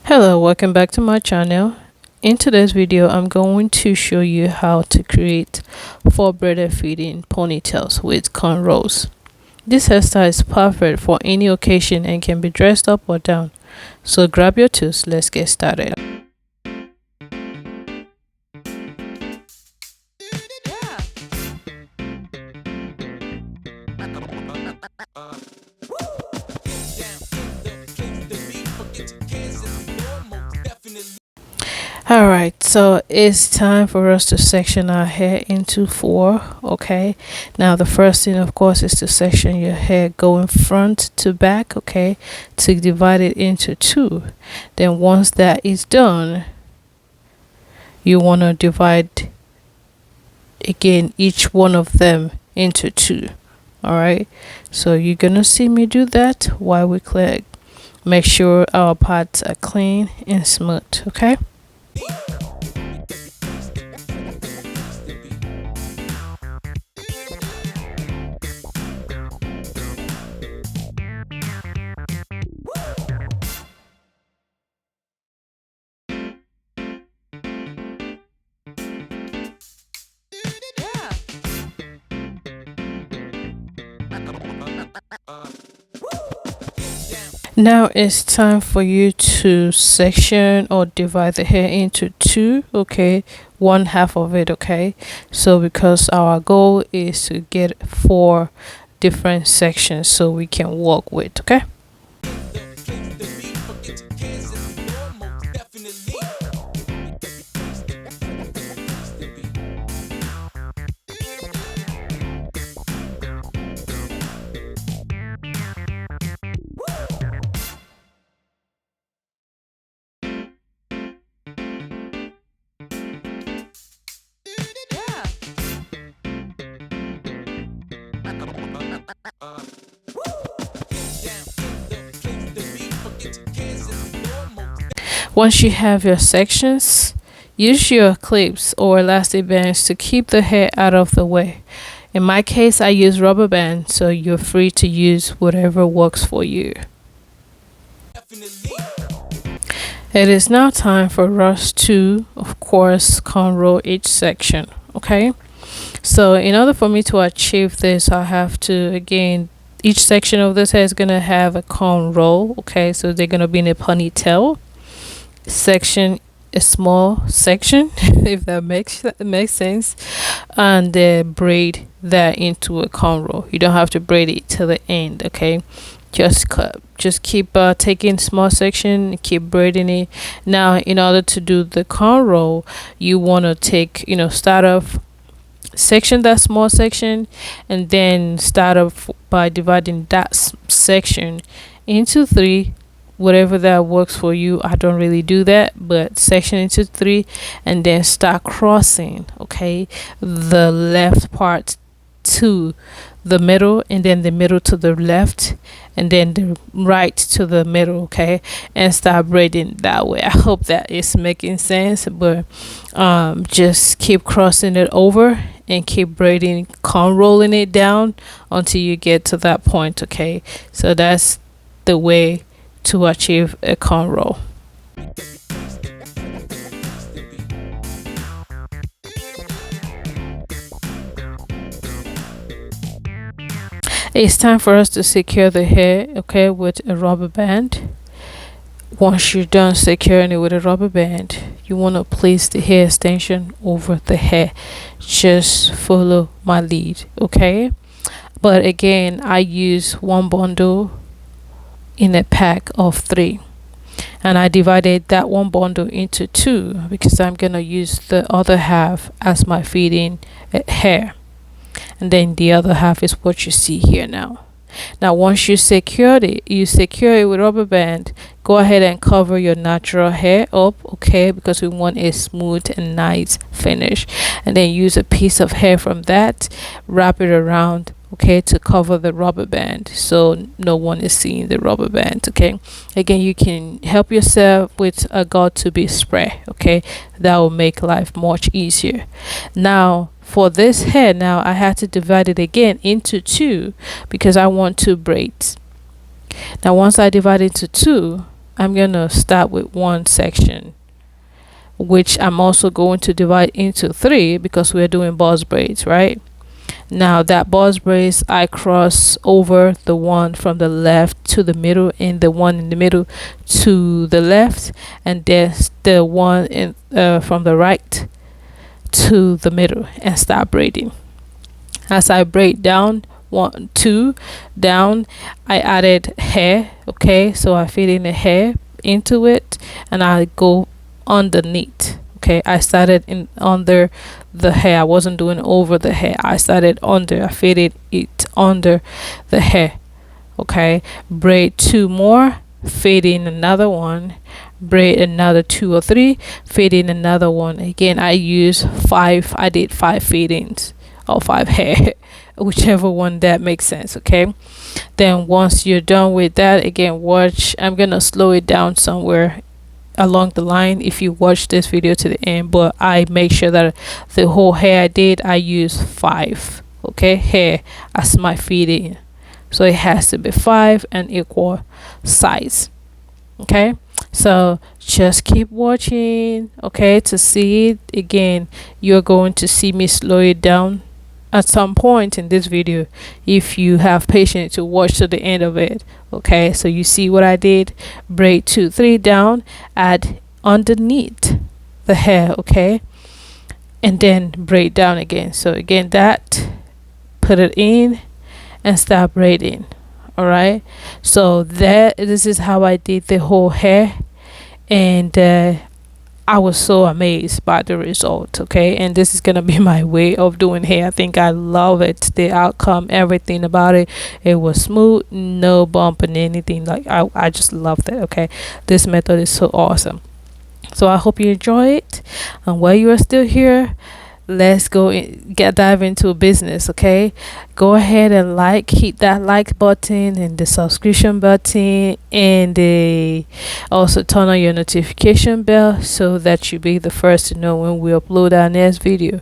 Hello, welcome back to my channel. In today's video, I'm going to show you how to create 4 braided feed-in ponytails with cornrows. This hairstyle is perfect for any occasion and can be dressed up or down. So grab your tools, let's get started. Alright, so it's time for us to section our hair into 4. Okay, now the first thing, of course, is to section your hair going front to back, okay, to divide it into 2. Then once that is done, you want to divide again each one of them into 2. Alright, so you're gonna see me do that while we click. Make sure our parts are clean and smooth. Okay. Now it's time for you to section or divide the hair into 2. Okay, one half of it. Okay, so because our goal is to get 4 different sections so we can work with. Okay. Once you have your sections, use your clips or elastic bands to keep the hair out of the way. In my case, I use rubber bands, so you're free to use whatever works for you. It is now time for us to, of course, cornrow each section. Okay, so in order for me to achieve this, I have to, again, each section of this hair is gonna have a cornrow. Okay, so they're gonna be in a ponytail section, a small section if that makes sense, and braid that into a cornrow. You don't have to braid it till the end. Okay, just keep taking small section, keep braiding it. Now in order to do the cornrow, you want to take, start off section that small section and then start off by dividing that section into 3, whatever that works for you. I don't really do that, but section into 3 and then start crossing, okay, the left part to the middle and then the middle to the left and then the right to the middle, okay, and start braiding that way. I hope that is making sense, but just keep crossing it over and keep braiding, rolling it down until you get to that point. Okay, so that's the way to achieve a cornrow. It's time for us to secure the hair, okay, with a rubber band. Once you're done securing it with a rubber band, you want to place the hair extension over the hair. Just follow my lead, okay? But again, I use 1 bundle in a pack of 3, and I divided that 1 bundle into 2 because I'm gonna use the other half as my feed-in hair, and then the other half is what you see here now. Once you secure it with rubber band. Go ahead and cover your natural hair up, okay, because we want a smooth and nice finish, and then use a piece of hair from that, wrap it around, okay, to cover the rubber band so no one is seeing the rubber band. Okay, again, you can help yourself with a got2b spray, okay, that will make life much easier. Now for this hair, I had to divide it again into 2 because I want 2 braids. Now once I divide into 2, I'm gonna start with one section, which I'm also going to divide into three because we're doing boss braids, right? Now that boss braids, I cross over the one from the left to the middle and the one in the middle to the left, and there's the one in from the right to the middle, and start braiding. As I braid down, one, two, down, I added hair. Okay, so I fit in the hair into it, and I go underneath. Okay, I started in under the hair. I wasn't doing over the hair. I started under. I fitted it under the hair. Okay, braid two more, fade in another one, braid another two or three, fade in another one. Again, I use five. I did five fade-ins or five hair, whichever one that makes sense. Okay, then once you're done with that, again, watch. I'm gonna slow it down somewhere along the line if you watch this video to the end, but I make sure that the whole hair I did, I use five, okay, hair as my feed-in, so it has to be five and equal size. Okay, so just keep watching, okay, to see it. Again, you're going to see me slow it down at some point in this video if you have patience to watch to the end of it. Okay, so you see what I did: braid two, three down, add underneath the hair, okay, and then braid down again. So again, that, put it in and start braiding. All right, so this is how I did the whole hair, and I was so amazed by the result. Okay, and this is gonna be my way of doing hair. I think I love it, the outcome, everything about it. It was smooth, no bump and anything. Like I just loved it. Okay, this method is so awesome. So I hope you enjoy it, and while you are still here, let's go dive into business. Okay, go ahead and hit that like button and the subscription button, and also turn on your notification bell so that you be the first to know when we upload our next video.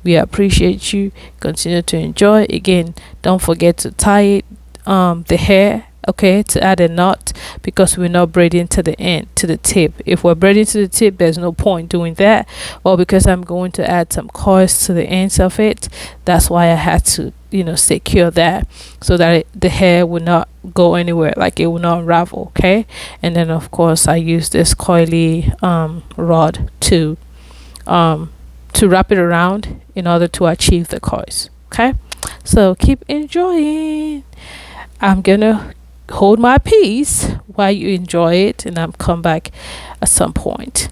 We appreciate you. Continue to enjoy. Again, don't forget to tie it the hair, okay, to add a knot, because we're not braiding to the end, to the tip. If we're braiding to the tip, there's no point doing that. Well, because I'm going to add some coils to the ends of it, that's why I had to, secure that so that the hair would not go anywhere, like it will not unravel. Okay, and then of course I use this coily rod to wrap it around in order to achieve the coils. Okay, so keep enjoying. I'm gonna hold my peace while you enjoy it, and I'll come back at some point.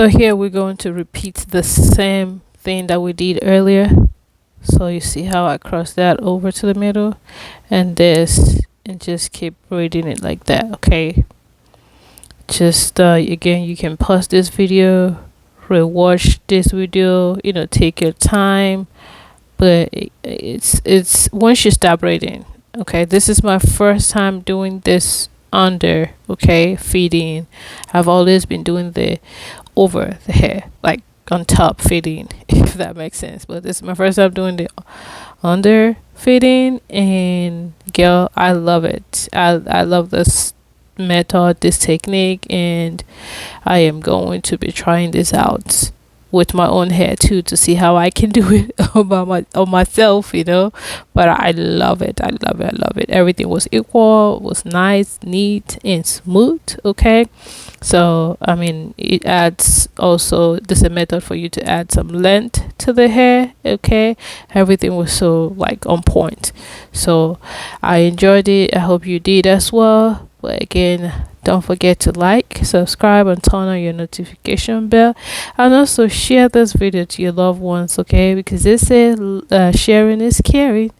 So here we're going to repeat the same thing that we did earlier. So you see how I cross that over to the middle and this, and just keep braiding it like that. Okay, just again, you can pause this video, rewatch this video, take your time. But it's once you start braiding, okay, this is my first time doing this under, okay, feeding. I've always been doing the over the hair, like on top fitting, if that makes sense. But this is my first time doing the under fitting, and girl, I love it. I love this method, this technique, and I am going to be trying this out with my own hair too, to see how I can do it on myself, but I love it. I love it. I love it. Everything was equal, was nice, neat, and smooth. Okay, so I mean, it adds also, this is a method for you to add some length to the hair. Okay, everything was so like on point, so I enjoyed it. I hope you did as well. But again, don't forget to like, subscribe, and turn on your notification bell, and also share this video to your loved ones, okay, because they say sharing is caring.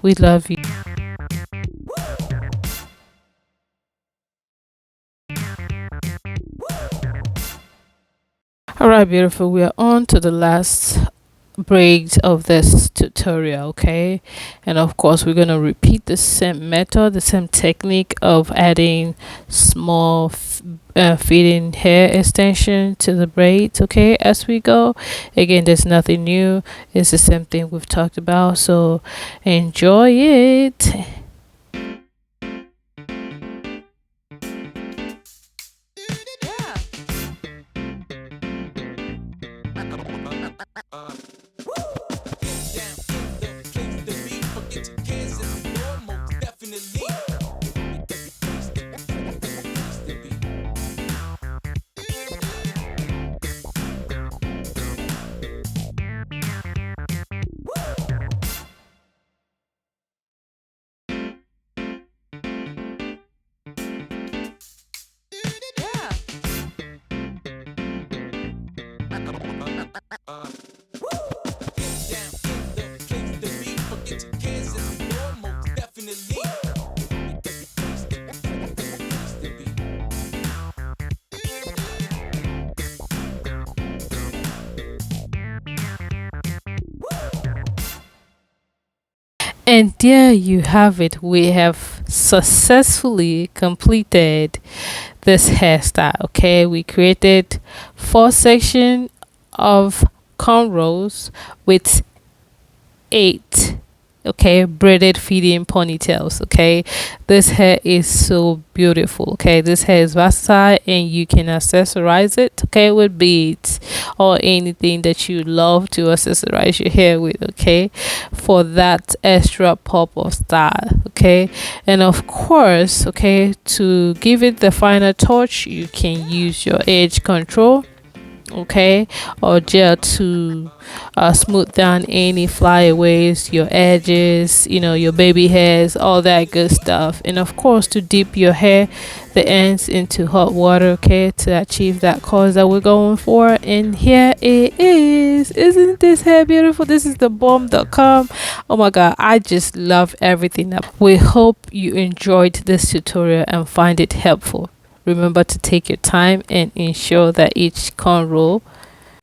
We love you. Alright, beautiful, we are on to the last braids of this tutorial, okay, and of course we're going to repeat the same method, the same technique of adding small feeding hair extension to the braids, okay, as we go. Again, there's nothing new, it's the same thing we've talked about, so enjoy it. And there you have it. We have successfully completed this hairstyle. Okay, we created 4 sections of cornrows with 8 braided feed-in ponytails. Okay, this hair is so beautiful. Okay, this hair is versatile, and you can accessorize it, okay, with beads or anything that you love to accessorize your hair with, okay, for that extra pop of style. Okay, and of course, okay, to give it the final touch, you can use your edge control, okay, or gel to smooth down any flyaways, your edges, your baby hairs, all that good stuff. And of course, to dip your hair, the ends, into hot water, okay, to achieve that cause that we're going for. And here it is. Isn't this hair beautiful? This is the bomb.com. Oh my god, I just love everything up. We hope you enjoyed this tutorial and find it helpful. Remember to take your time and ensure that each cornrow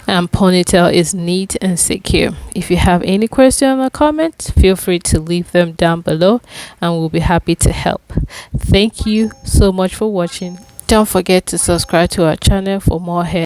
and ponytail is neat and secure. If you have any questions or comments, feel free to leave them down below, and we'll be happy to help. Thank you so much for watching. Don't forget to subscribe to our channel for more hair